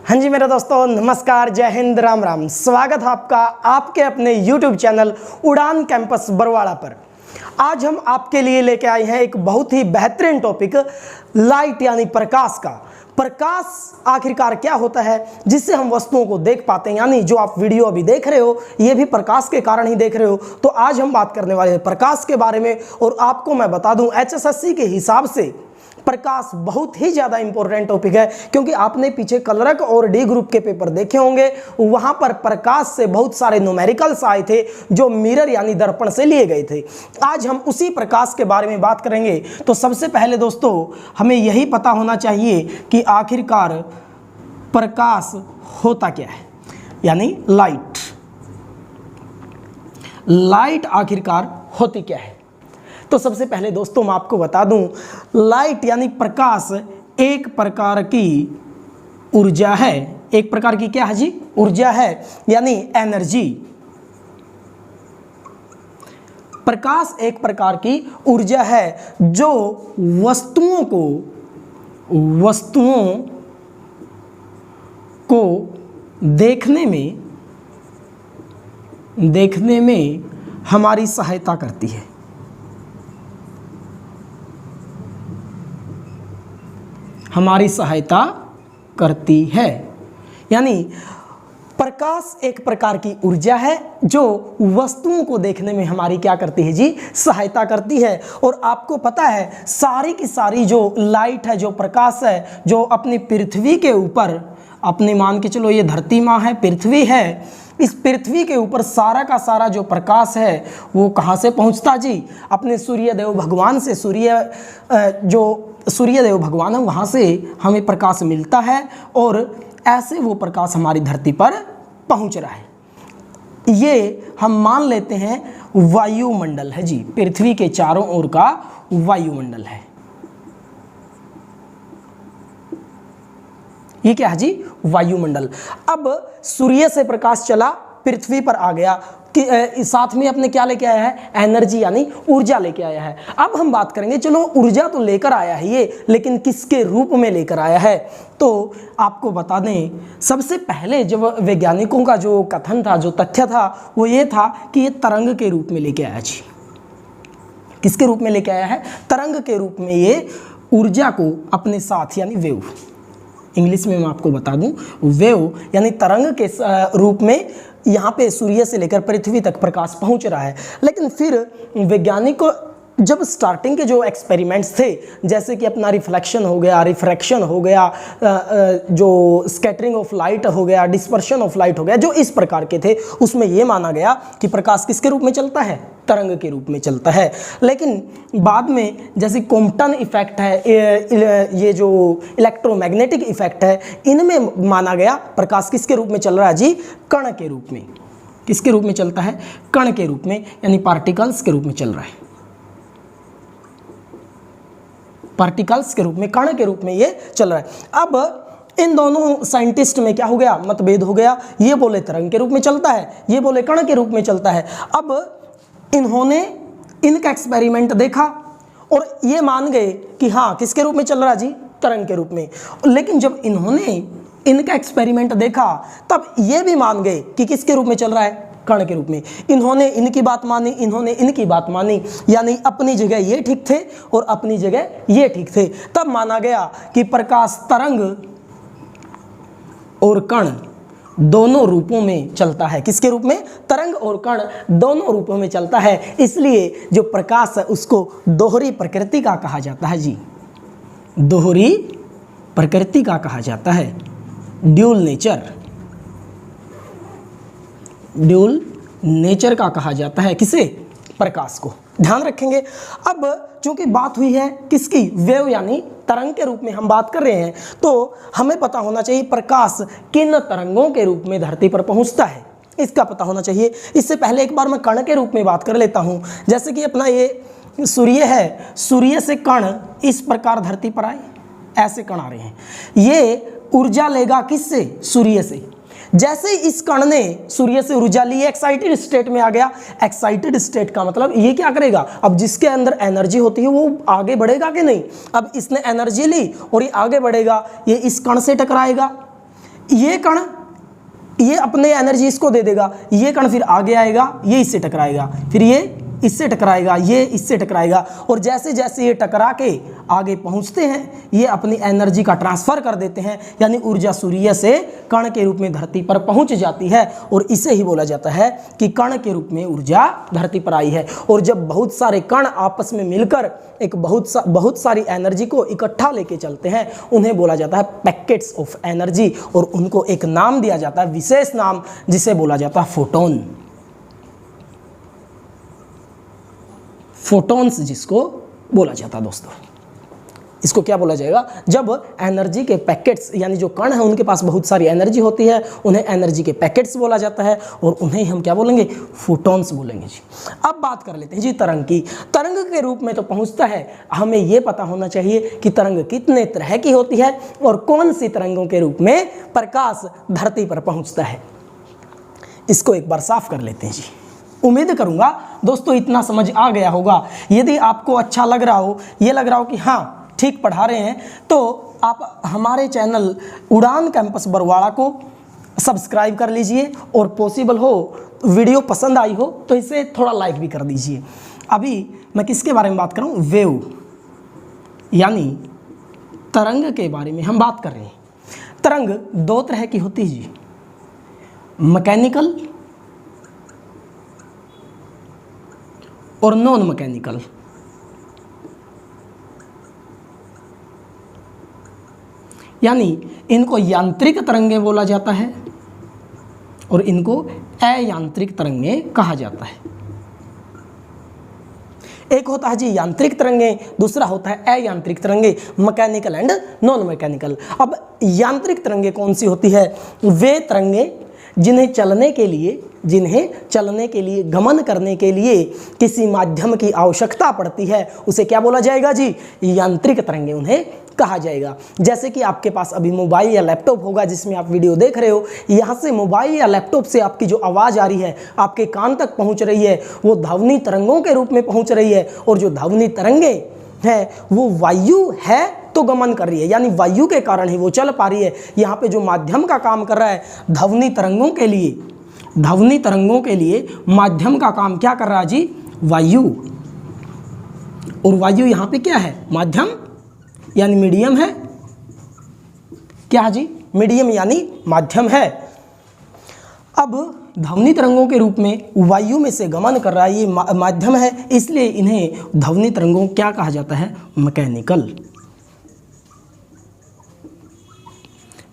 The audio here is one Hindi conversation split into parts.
हाँ जी मेरे दोस्तों, नमस्कार, जय हिंद, राम राम। स्वागत है आपका आपके अपने YouTube चैनल उड़ान कैंपस बरवाड़ा पर। आज हम आपके लिए लेके आए हैं एक बहुत ही बेहतरीन टॉपिक, लाइट यानी प्रकाश का। प्रकाश आखिरकार क्या होता है जिससे हम वस्तुओं को देख पाते हैं, यानी जो आप वीडियो अभी देख रहे हो ये भी प्रकाश के कारण ही देख रहे हो। तो आज हम बात करने वाले हैं प्रकाश के बारे में। और आपको मैं बता दूं, HSSC के हिसाब से प्रकाश बहुत ही ज़्यादा इंपॉर्टेंट टॉपिक है, क्योंकि आपने पीछे कलरक और डी ग्रुप के पेपर देखे होंगे। वहां पर प्रकाश से बहुत सारे न्यूमेरिकल्स आए थे जो मिरर यानी दर्पण से लिए गए थे। आज हम उसी प्रकाश के बारे में बात करेंगे। तो सबसे पहले दोस्तों हमें यही पता होना चाहिए कि आखिरकार प्रकाश होता क्या है, यानी लाइट आखिरकार होती क्या है। तो सबसे पहले दोस्तों मैं आपको बता दूं, लाइट यानी प्रकाश एक प्रकार की ऊर्जा है। एक प्रकार की क्या है जी? ऊर्जा है, यानी एनर्जी। प्रकाश एक प्रकार की ऊर्जा है जो वस्तुओं को देखने में हमारी सहायता करती है। यानी प्रकाश एक प्रकार की ऊर्जा है जो वस्तुओं को देखने में हमारी क्या करती है जी? सहायता करती है। और आपको पता है सारी की सारी जो लाइट है, जो प्रकाश है, जो अपनी पृथ्वी के ऊपर, अपने मान के चलो ये धरती माँ है, पृथ्वी है, इस पृथ्वी के ऊपर सारा का सारा जो प्रकाश है वो कहाँ से पहुँचता जी? अपने सूर्यदेव भगवान से। जो सूर्यदेव भगवान है वहाँ से हमें प्रकाश मिलता है और ऐसे वो प्रकाश हमारी धरती पर पहुँच रहा है। ये हम मान लेते हैं वायुमंडल है जी, पृथ्वी के चारों ओर का वायुमंडल है। ये क्या है जी? वायुमंडल। अब सूर्य से प्रकाश चला, पृथ्वी पर आ गया, साथ में अपने क्या लेके आया है? एनर्जी यानी ऊर्जा लेके आया है। अब हम बात करेंगे, चलो ऊर्जा तो लेकर आया है ये, लेकिन किसके रूप में लेकर आया है? तो आपको बता दें, सबसे पहले जब वैज्ञानिकों का जो कथन था, जो तथ्य था, वो ये था कि ये तरंग के रूप में लेके आया जी। किसके रूप में लेके आया है? तरंग के रूप में ये ऊर्जा को अपने साथ, यानी वेव, इंग्लिश में मैं आपको बता दूं, वेव यानी तरंग के रूप में यहाँ पे सूर्य से लेकर पृथ्वी तक प्रकाश पहुँच रहा है। लेकिन फिर वैज्ञानिकों जब स्टार्टिंग के जो एक्सपेरिमेंट्स थे, जैसे कि अपना रिफ्लेक्शन हो गया, रिफ्रैक्शन हो गया, जो स्कैटरिंग ऑफ लाइट हो गया, डिस्पर्शन ऑफ लाइट हो गया, जो इस प्रकार के थे, उसमें ये माना गया कि प्रकाश किसके रूप में चलता है? तरंग के रूप में चलता है। लेकिन बाद में जैसे कॉम्पटन इफेक्ट है, ये जो इलेक्ट्रोमैग्नेटिक इफेक्ट है, इनमें माना गया प्रकाश किसके रूप में चल रहा है जी? कण के रूप में। किसके रूप में चलता है? कण के रूप में, यानी पार्टिकल्स के रूप में चल रहा है। पार्टिकल्स के रूप में, कण के रूप में ये चल रहा है। अब इन दोनों साइंटिस्ट में क्या हो गया? मतभेद हो गया। ये बोले तरंग के रूप में चलता है, ये बोले कण के रूप में चलता है। अब इन्होंने इनका एक्सपेरिमेंट देखा और ये मान गए कि हाँ, किसके रूप में चल रहा है जी? तरंग के रूप में। लेकिन जब इन्होंने इनका एक्सपेरिमेंट देखा तब ये भी मान गए कि किसके रूप में चल रहा है? कण के रूप में। इन्होंने इनकी बात मानी, इन्होंने इनकी बात मानी, यानी अपनी जगह ये ठीक थे और अपनी जगह ये ठीक थे। तब माना गया कि प्रकाश तरंग और कण दोनों रूपों में चलता है। किसके रूप में? तरंग और कण दोनों रूपों में चलता है। इसलिए जो प्रकाश है उसको दोहरी प्रकृति का कहा जाता है जी। दोहरी प्रकृति का कहा जाता है, ड्यूल नेचर का कहा जाता है। किसे? प्रकाश को। ध्यान रखेंगे। अब चूंकि बात हुई है किसकी? वेव यानी तरंग के रूप में हम बात कर रहे हैं, तो हमें पता होना चाहिए प्रकाश किन तरंगों के रूप में धरती पर पहुंचता है, इसका पता होना चाहिए। इससे पहले एक बार मैं कण के रूप में बात कर लेता हूं। जैसे कि अपना ये सूर्य है, सूर्य से कण इस प्रकार धरती पर आए, ऐसे कण आ रहे हैं। ये ऊर्जा लेगा किससे? सूर्य से। जैसे इस कण ने सूर्य से ऊर्जा ली, एक्साइटेड स्टेट में आ गया। एक्साइटेड स्टेट का मतलब ये क्या करेगा, अब जिसके अंदर एनर्जी होती है वो आगे बढ़ेगा कि नहीं। अब इसने एनर्जी ली और ये आगे बढ़ेगा, ये इस कण से टकराएगा, ये कण ये अपने एनर्जी इसको दे देगा, ये कण फिर आगे आएगा, ये इससे टकराएगा, फिर ये इससे टकराएगा, ये इससे टकराएगा, और जैसे जैसे ये टकरा के आगे पहुंचते हैं ये अपनी एनर्जी का ट्रांसफ़र कर देते हैं, यानी ऊर्जा सूर्य से कण के रूप में धरती पर पहुंच जाती है, और इसे ही बोला जाता है कि कण के रूप में ऊर्जा धरती पर आई है। और जब बहुत सारे कण आपस में मिलकर एक बहुत सारी एनर्जी को इकट्ठा लेके चलते हैं उन्हें बोला जाता है पैकेट्स ऑफ एनर्जी, और उनको एक नाम दिया जाता है, विशेष नाम, जिसे बोला जाता है फोटोन। फोटॉन्स जिसको बोला जाता है दोस्तों, इसको क्या बोला जाएगा, जब एनर्जी के पैकेट्स यानी जो कण है उनके पास बहुत सारी एनर्जी होती है उन्हें एनर्जी के पैकेट्स बोला जाता है, और उन्हें हम क्या बोलेंगे, फोटॉन्स बोलेंगे जी। अब बात कर लेते हैं जी तरंग की। तरंग के रूप में तो पहुंचता है, हमें यह पता होना चाहिए कि तरंग कितने तरह की होती है और कौन सी तरंगों के रूप में प्रकाश धरती पर पहुंचता है। इसको एक बार साफ कर लेते हैं जी। उम्मीद करूंगा दोस्तों इतना समझ आ गया होगा। यदि आपको अच्छा लग रहा हो, ये लग रहा हो कि हाँ ठीक पढ़ा रहे हैं, तो आप हमारे चैनल उड़ान कैंपस बरवाड़ा को सब्सक्राइब कर लीजिए, और पॉसिबल हो वीडियो पसंद आई हो तो इसे थोड़ा लाइक भी कर दीजिए। अभी मैं किसके बारे में बात कर रहा हूँ, वेव यानी तरंग के बारे में हम बात कर रहे हैं। तरंग दो तरह की होती है जी, मैकेनिकल और नॉन मैकेनिकल। यानी इनको यांत्रिक तरंगें बोला जाता है और इनको अयांत्रिक तरंगें कहा जाता है। एक होता है जी यांत्रिक तरंगें, दूसरा होता है अयांत्रिक तरंगें, मैकेनिकल एंड नॉन मैकेनिकल। अब यांत्रिक तरंगें कौन सी होती है, वे तरंगें जिन्हें चलने के लिए गमन करने के लिए किसी माध्यम की आवश्यकता पड़ती है, उसे क्या बोला जाएगा जी, यांत्रिक तरंगें उन्हें कहा जाएगा। जैसे कि आपके पास अभी मोबाइल या लैपटॉप होगा जिसमें आप वीडियो देख रहे हो, यहाँ से मोबाइल या लैपटॉप से आपकी जो आवाज़ आ रही है आपके कान तक पहुँच रही है, वो ध्वनि तरंगों के रूप में पहुँच रही है, और जो ध्वनि तरंगें हैं वो वायु है तो गमन कर रही है, यानी वायु के कारण ही वो चल पा रही है। यहाँ पे जो माध्यम का काम कर रहा है ध्वनि तरंगों के लिए माध्यम का काम क्या कर रहा है जी, वायु। और वायु यहाँ पे क्या है, माध्यम यानी मीडियम है, क्या जी, मीडियम यानी माध्यम है। अब ध्वनि तरंगों के रूप में वायु में से गमन कर रहा है, ये माध्यम है, इसलिए इन्हें ध्वनि तरंगों क्या कहा जाता है,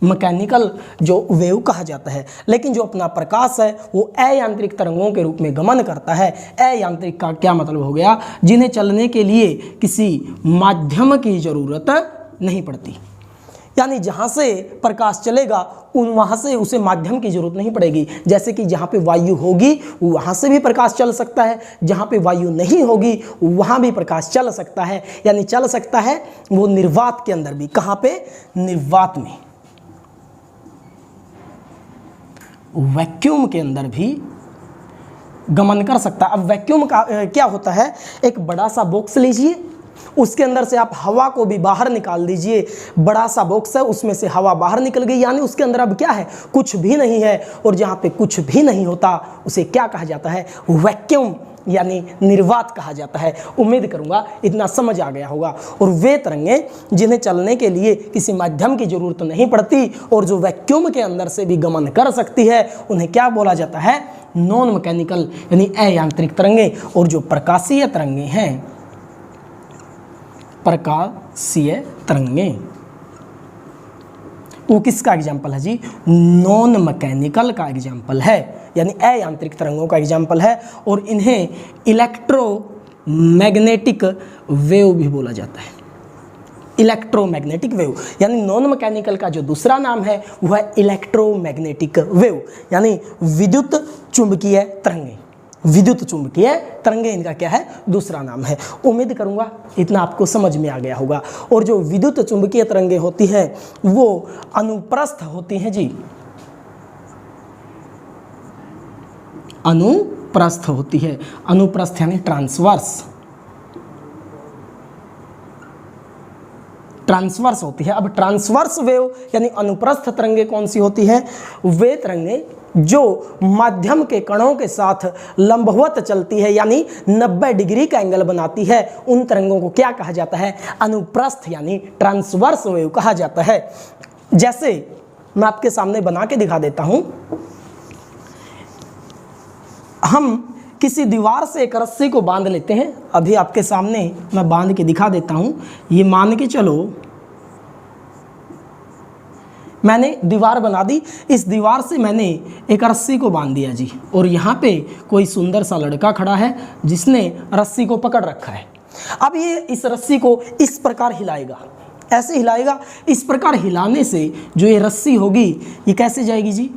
मैकेनिकल जो वेव कहा जाता है। लेकिन जो अपना प्रकाश है वो अयांत्रिक तरंगों के रूप में गमन करता है। अयांत्रिक का क्या मतलब हो गया, जिन्हें चलने के लिए किसी माध्यम की ज़रूरत नहीं पड़ती, यानी जहाँ से प्रकाश चलेगा वहाँ से उसे माध्यम की जरूरत नहीं पड़ेगी। जैसे कि जहाँ पे वायु होगी वहाँ से भी प्रकाश चल सकता है, जहाँ पे वायु नहीं होगी वहाँ भी प्रकाश चल सकता है, यानी चल सकता है वो निर्वात के अंदर भी। कहाँ पे, निर्वात में, वैक्यूम के अंदर भी गमन कर सकता है। अब वैक्यूम का क्या होता है, एक बड़ा सा बॉक्स लीजिए, उसके अंदर से आप हवा को भी बाहर निकाल दीजिए। बड़ा सा बॉक्स है, उसमें से हवा बाहर निकल गई, यानी उसके अंदर अब क्या है, कुछ भी नहीं है। और जहाँ पे कुछ भी नहीं होता उसे क्या कहा जाता है, वैक्यूम यानी निर्वात कहा जाता है। उम्मीद करूंगा इतना समझ आ गया होगा। और वे तरंगें जिन्हें चलने के लिए किसी माध्यम की जरूरत नहीं पड़ती और जो वैक्यूम के अंदर से भी गमन कर सकती है, उन्हें क्या बोला जाता है, नॉन मैकेनिकल यानी अयांत्रिक तरंगें। और जो प्रकाशीय तरंगें हैं, प्रकाशीय तरंगें, वो किसका एग्जाम्पल है जी, नॉन मैकेनिकल का एग्जाम्पल है, यानी अयांत्रिक तरंगों का एग्जाम्पल है। और इन्हें इलेक्ट्रोमैग्नेटिक वेव भी बोला जाता है। इलेक्ट्रोमैग्नेटिक वेव यानी नॉन मैकेनिकल का जो दूसरा नाम है वह है इलेक्ट्रोमैग्नेटिक वेव, यानी विद्युत चुंबकीय तरंगें। विद्युत चुंबकीय तरंगें इनका क्या है, दूसरा नाम है। उम्मीद करूंगा इतना आपको समझ में आ गया होगा। और जो विद्युत चुंबकीय तरंगें होती हैं वो अनुप्रस्थ होती हैं जी, अनुप्रस्थ होती है। अनुप्रस्थ यानी ट्रांसवर्स, ट्रांसवर्स होती है। अब ट्रांसवर्स वेव यानी अनुप्रस्थ तरंगे कौन सी होती हैं? वे तरंगे जो माध्यम के कणों के साथ लंबवत चलती है यानी 90 डिग्री का एंगल बनाती है, उन तरंगों को क्या कहा जाता है? अनुप्रस्थ यानी ट्रांसवर्स वेव कहा जाता है। जैसे मैं आपके सामने बना के दिखा देता हूं, हम किसी दीवार से एक रस्सी को बांध लेते हैं। अभी आपके सामने मैं बांध के दिखा देता हूं। ये मान के चलो मैंने दीवार बना दी, इस दीवार से मैंने एक रस्सी को बांध दिया जी, और यहाँ पे कोई सुंदर सा लड़का खड़ा है जिसने रस्सी को पकड़ रखा है। अब ये इस रस्सी को इस प्रकार हिलाएगा, ऐसे हिलाएगा। इस प्रकार हिलाने से जो ये रस्सी होगी ये कैसे जाएगी जी?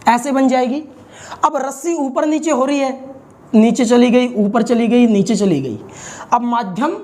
ऐसे बन जाएगी। अब रस्सी ऊपर नीचे हो रही है, नीचे चली गई, ऊपर चली गई, नीचे चली गई। अब माध्यम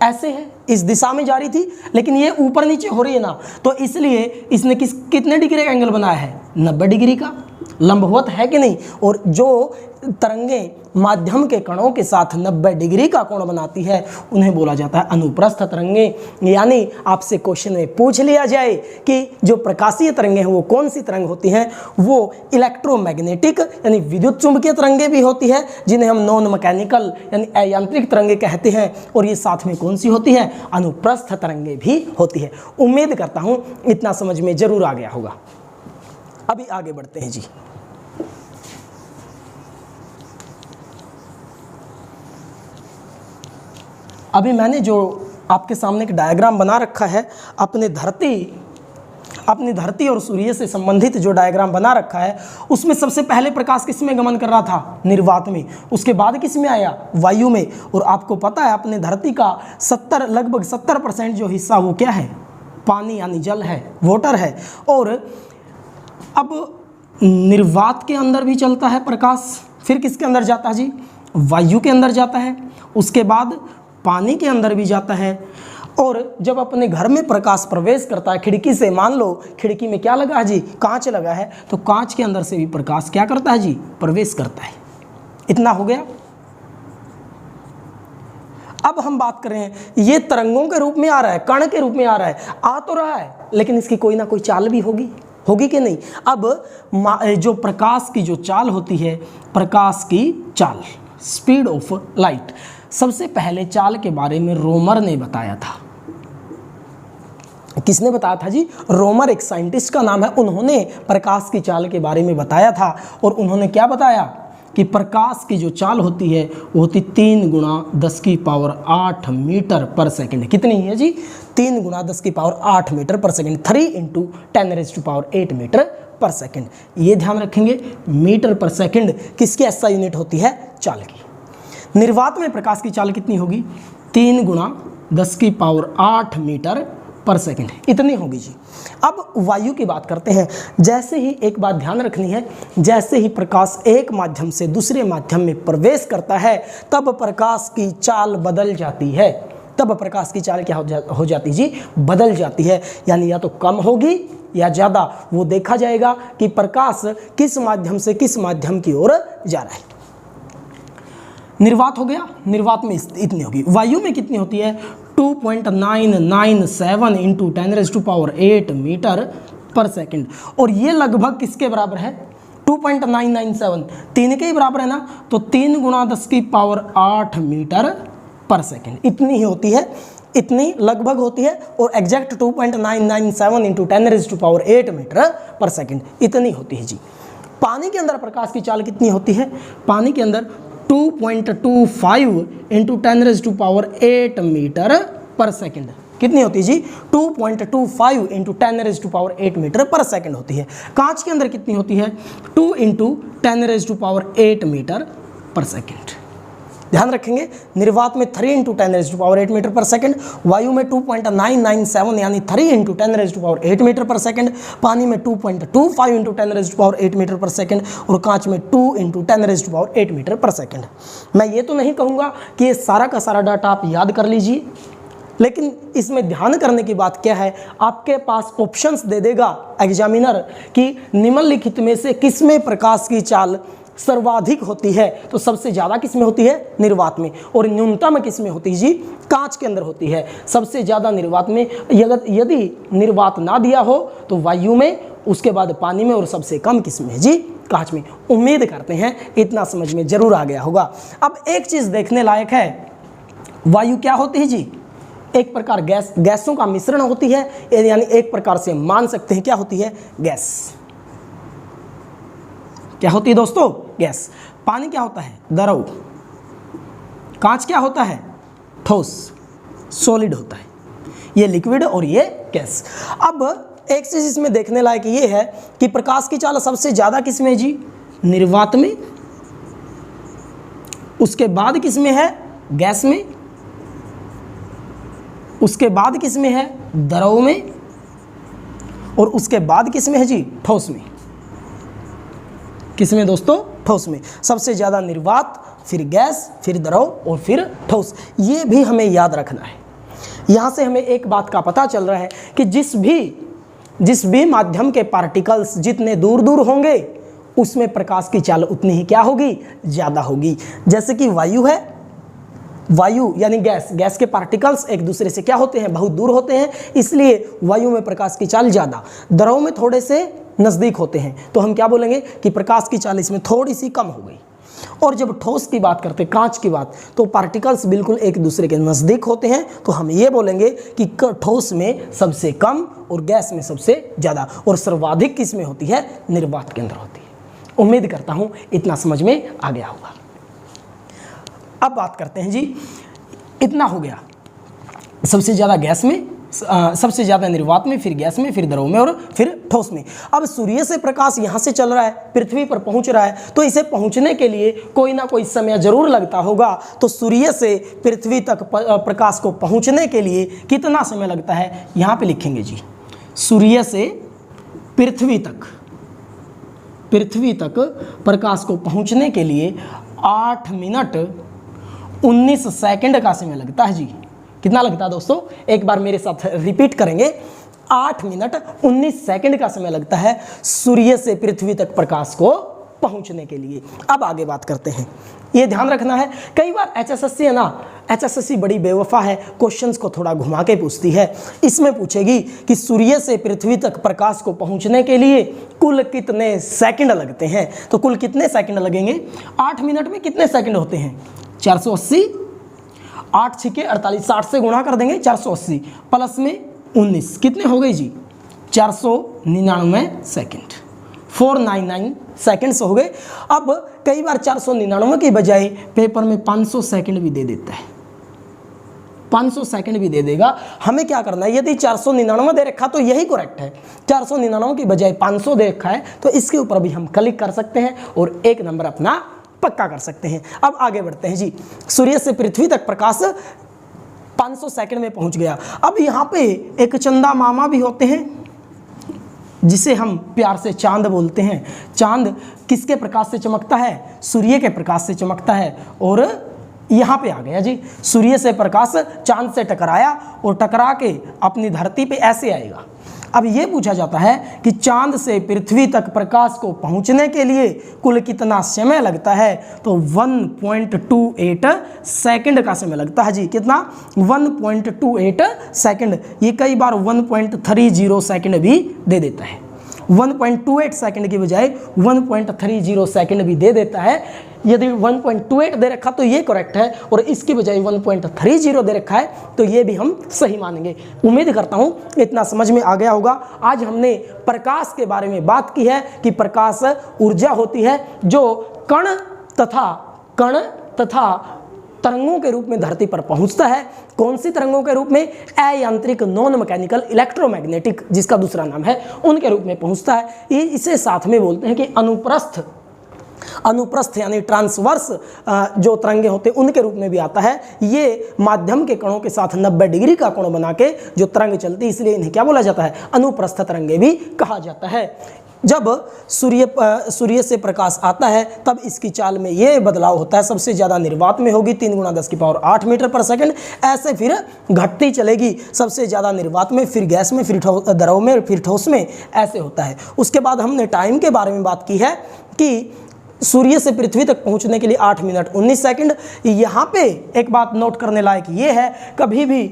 ऐसे है, इस दिशा में जा रही थी, लेकिन ये ऊपर नीचे हो रही है ना, तो इसलिए इसने कितने डिग्री का एंगल बनाया है? 90 डिग्री का। लंबवत है कि नहीं? और जो तरंगे माध्यम के कणों के साथ 90 डिग्री का कोण बनाती है उन्हें बोला जाता है अनुप्रस्थ तरंगे। यानी आपसे क्वेश्चन में पूछ लिया जाए कि जो प्रकाशीय तरंगे हैं वो कौन सी तरंग होती हैं? वो इलेक्ट्रोमैग्नेटिक यानी विद्युत चुंबकीय तरंगे भी होती है, जिन्हें हम नॉन मैकेनिकल यानी अयांत्रिक तरंगे कहते हैं, और ये साथ में कौन सी होती है? अनुप्रस्थ तरंगे भी होती है। उम्मीद करता हूं इतना समझ में जरूर आ गया होगा। अभी आगे बढ़ते हैं जी। अभी मैंने जो आपके सामने एक डायग्राम बना रखा है, अपनी धरती और सूर्य से संबंधित जो डायग्राम बना रखा है, उसमें सबसे पहले प्रकाश किस में गमन कर रहा था? निर्वात में। उसके बाद किस में आया? वायु में। और आपको पता है अपने धरती का लगभग 70% जो हिस्सा वो क्या है? पानी यानी जल है, वाटर है। और अब निर्वात के अंदर भी चलता है प्रकाश, फिर किसके अंदर जाता है जी? वायु के अंदर जाता है, उसके बाद पानी के अंदर भी जाता है। और जब अपने घर में प्रकाश प्रवेश करता है खिड़की से, मान लो खिड़की में क्या लगा है जी? कांच लगा है, तो कांच के अंदर से भी प्रकाश क्या करता है जी? प्रवेश करता है। इतना हो गया। अब हम बात करें, ये तरंगों के रूप में आ रहा है, कण के रूप में आ रहा है, आ तो रहा है, लेकिन इसकी कोई ना कोई चाल भी होगी कि नहीं? अब जो प्रकाश की जो चाल होती है, प्रकाश की चाल, स्पीड ऑफ लाइट, सबसे पहले चाल के बारे में रोमर ने बताया था। किसने बताया था जी? रोमर एक साइंटिस्ट का नाम है। उन्होंने प्रकाश की चाल के बारे में बताया था, और उन्होंने क्या बताया कि प्रकाश की जो चाल होती है वो होती 3 गुणा 10 की पावर 8 मीटर पर सेकंड। कितनी है जी? 3 गुणा 10 की पावर 8 मीटर पर सेकंड, 3 × 10⁸ मीटर पर सेकंड। ये ध्यान रखेंगे, मीटर पर सेकंड किसकी ऐसा यूनिट होती है? चाल की। निर्वात में प्रकाश की चाल कितनी होगी? 3 गुणा 10 की पावर 8 मीटर पर सेकंड, इतनी होगी जी। अब वायु की बात करते हैं। जैसे ही, एक बात ध्यान रखनी है, जैसे ही प्रकाश एक माध्यम से दूसरे माध्यम में प्रवेश करता है तब प्रकाश की चाल बदल जाती है। तब प्रकाश की चाल क्या हो जाती जी? बदल जाती है। यानी या तो कम होगी या ज़्यादा, वो देखा जाएगा कि प्रकाश किस माध्यम से किस माध्यम की ओर जा रहा है। निर्वात हो गया, निर्वात में इतनी होगी। वायु में कितनी होती है? 2.997 × 10⁸ मीटर पर सेकंड। और ये लगभग किसके बराबर है? 2.997, 3 के ही बराबर है ना, तो 3 गुणा 10 की पावर 8 मीटर पर सेकंड, इतनी ही होती है, इतनी लगभग होती है। और एग्जैक्ट 2.997 × 10⁸ मीटर पर सेकंड, इतनी होती है जी। पानी के अंदर प्रकाश की चाल कितनी होती है? पानी के अंदर 2.25 × 10⁸ मीटर पर सेकंड, कितनी होती है जी? 2.25 × 10⁸ मीटर पर सेकंड होती है। कांच के अंदर कितनी होती है? 2 × 10⁸ मीटर पर सेकंड। ध्यान रखेंगे, निर्वात में 3 × 10⁸ मीटर पर सेकंड, वायु में 2.997 यानी 3 × 10⁸ मीटर पर सेकंड, पानी में 2.25 × 10⁸ मीटर पर सेकंड, और कांच में 2 × 10⁸ मीटर पर सेकंड। मैं ये तो नहीं कहूँगा कि ये सारा का सारा डाटा आप याद कर लीजिए, लेकिन इसमें ध्यान करने की बात क्या है, आपके पास ऑप्शंस दे देगा एग्जामिनर कि निम्नलिखित में से किस में प्रकाश की चाल सर्वाधिक होती है तो सबसे ज़्यादा किस में होती है? निर्वात में। और न्यूनतम किस में होती है जी? कांच के अंदर होती है। सबसे ज़्यादा निर्वात में, यदि निर्वात ना दिया हो तो वायु में, उसके बाद पानी में, और सबसे कम किस में है जी? कांच में। उम्मीद करते हैं इतना समझ में जरूर आ गया होगा। अब एक चीज़ देखने लायक है, वायु क्या होती है जी? एक प्रकार गैसों का मिश्रण होती है, यानी एक प्रकार से मान सकते हैं क्या होती है? गैस। क्या होती है दोस्तों? गैस। पानी क्या होता है? द्रव। कांच क्या होता है? ठोस, सॉलिड होता है। ये लिक्विड और ये गैस। अब एक चीज इसमें देखने लायक ये है कि प्रकाश की चाल सबसे ज्यादा किस में है जी? निर्वात में। उसके बाद किस में है? गैस में। उसके बाद किस में है? द्रव में। और उसके बाद किस में है जी? ठोस में। किस में दोस्तों? ठोस में। सबसे ज़्यादा निर्वात, फिर गैस, फिर द्रव और फिर ठोस। ये भी हमें याद रखना है। यहाँ से हमें एक बात का पता चल रहा है कि जिस भी माध्यम के पार्टिकल्स जितने दूर दूर होंगे उसमें प्रकाश की चाल उतनी ही क्या होगी? ज़्यादा होगी। जैसे कि वायु है, वायु यानी गैस के पार्टिकल्स एक दूसरे से क्या होते हैं? बहुत दूर होते हैं, इसलिए वायु में प्रकाश की चाल ज़्यादा, द्रव में थोड़े से नज़दीक होते हैं, तो हम क्या बोलेंगे कि प्रकाश की चाल इसमें थोड़ी सी कम हो गई। और जब ठोस की बात करते हैं, कांच की बात, तो पार्टिकल्स बिल्कुल एक दूसरे के नज़दीक होते हैं, तो हम ये बोलेंगे कि ठोस में सबसे कम और गैस में सबसे ज़्यादा, और सर्वाधिक किस में होती है? निर्वात के अंदर होती है। उम्मीद करता हूँ इतना समझ में आ गया होगा। अब बात करते हैं जी, इतना हो गया, सबसे ज़्यादा गैस में, सबसे ज़्यादा निर्वात में, फिर गैस में, फिर द्रव में और फिर ठोस में। अब सूर्य से प्रकाश यहाँ से चल रहा है, पृथ्वी पर पहुँच रहा है, तो इसे पहुँचने के लिए कोई ना कोई समय जरूर लगता होगा। तो सूर्य से पृथ्वी तक प्रकाश को पहुँचने के लिए कितना समय लगता है? यहाँ पे लिखेंगे जी, सूर्य से पृथ्वी तक प्रकाश को पहुँचने के लिए 8 मिनट 19 सेकंड का समय लगता है जी। कितना लगता है दोस्तों? एक बार मेरे साथ रिपीट करेंगे। 8 मिनट 19 सेकंड का समय लगता है सूर्य से पृथ्वी तक प्रकाश को पहुंचने के लिए। अब आगे बात करते हैं, ये ध्यान रखना है, कई बार एचएसएससी है ना, एचएसएससी बड़ी बेवफा है, क्वेश्चंस को थोड़ा घुमा के पूछती है। इसमें पूछेगी कि सूर्य से पृथ्वी तक प्रकाश को पहुंचने के लिए कुल कितने सेकंड लगते हैं? तो कुल कितने सेकंड लगेंगे? 8 मिनट में कितने सेकंड होते हैं? 480, 8 छिके 48, 60 से गुणा कर देंगे, 480 प्लस में 19 कितने हो गए जी? 499 सेकंड, 499 सेकंड्स हो गए। अब कई बार 499 के बजाय पेपर में 500 सेकंड भी दे देता है, 500 सेकंड भी दे देगा। हमें क्या करना है? यदि 499 दे रखा तो यही करेक्ट है, 499 की बजाय 500 दे रखा है तो इसके ऊपर भी हम क्लिक कर सकते हैं और 1 नंबर अपना पक्का कर सकते हैं। अब आगे बढ़ते हैं जी, सूर्य से पृथ्वी तक प्रकाश 500 सेकंड में पहुंच गया। अब यहाँ पे एक चंदा मामा भी होते हैं जिसे हम प्यार से चांद बोलते हैं। चांद किसके प्रकाश से चमकता है? सूर्य के प्रकाश से चमकता है। और यहाँ पे आ गया जी, सूर्य से प्रकाश चांद से टकराया और टकरा के अपनी धरती पे ऐसे आएगा। अब ये पूछा जाता है कि चांद से पृथ्वी तक प्रकाश को पहुंचने के लिए कुल कितना समय लगता है? तो 1.28 सेकंड का समय लगता है जी। कितना? 1.28 सेकंड। ये कई बार 1.30 सेकंड भी दे देता है, 1.28 सेकंड की बजाय 1.30 सेकंड भी दे देता है। यदि 1.28 दे रखा तो ये करेक्ट है, और इसकी बजाय 1.30 दे रखा है तो ये भी हम सही मानेंगे। उम्मीद करता हूँ इतना समझ में आ गया होगा। आज हमने प्रकाश के बारे में बात की है कि प्रकाश ऊर्जा होती है जो कण तथा तरंगों के रूप में धरती पर पहुंचता है। कौन सी तरंगों के रूप में? अयांत्रिक, नॉन मैकेनिकल, इलेक्ट्रोमैग्नेटिक जिसका दूसरा नाम है, उनके रूप में पहुंचता है। इसे साथ में बोलते हैं कि अनुप्रस्थ यानी ट्रांसवर्स जो तरंगे होते हैं उनके रूप में भी आता है। ये माध्यम के कणों के साथ 90 डिग्री का कोण बना के जो तरंग चलती है, इसलिए इन्हें क्या बोला जाता है? अनुप्रस्थ तरंगे भी कहा जाता है। जब सूर्य से प्रकाश आता है तब इसकी चाल में ये बदलाव होता है। सबसे ज़्यादा निर्वात में होगी 3 × 10⁸ मीटर पर सेकंड, ऐसे फिर घटती चलेगी। सबसे ज़्यादा निर्वात में, फिर गैस में, फिर द्रव में, फिर ठोस में, ऐसे होता है। उसके बाद हमने टाइम के बारे में बात की है कि सूर्य से पृथ्वी तक पहुंचने के लिए 8 मिनट 19 सेकंड। यहाँ पे एक बात नोट करने लायक ये है, कभी भी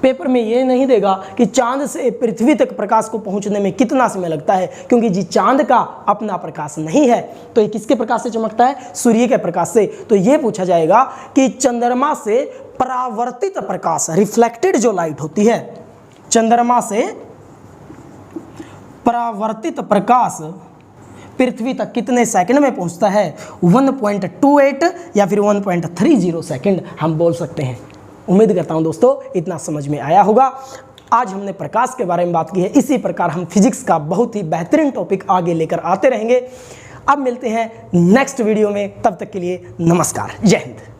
पेपर में ये नहीं देगा कि चांद से पृथ्वी तक प्रकाश को पहुंचने में कितना समय लगता है, क्योंकि जी चांद का अपना प्रकाश नहीं है। तो ये किसके प्रकाश से चमकता है? सूर्य के प्रकाश से। तो ये पूछा जाएगा कि चंद्रमा से परावर्तित प्रकाश, रिफ्लेक्टेड जो लाइट होती है, चंद्रमा से परावर्तित प्रकाश पृथ्वी तक कितने सेकंड में पहुंचता है? 1.28 या फिर 1.30 सेकंड हम बोल सकते हैं। उम्मीद करता हूं दोस्तों इतना समझ में आया होगा। आज हमने प्रकाश के बारे में बात की है। इसी प्रकार हम फिजिक्स का बहुत ही बेहतरीन टॉपिक आगे लेकर आते रहेंगे। अब मिलते हैं नेक्स्ट वीडियो में, तब तक के लिए नमस्कार, जय हिंद।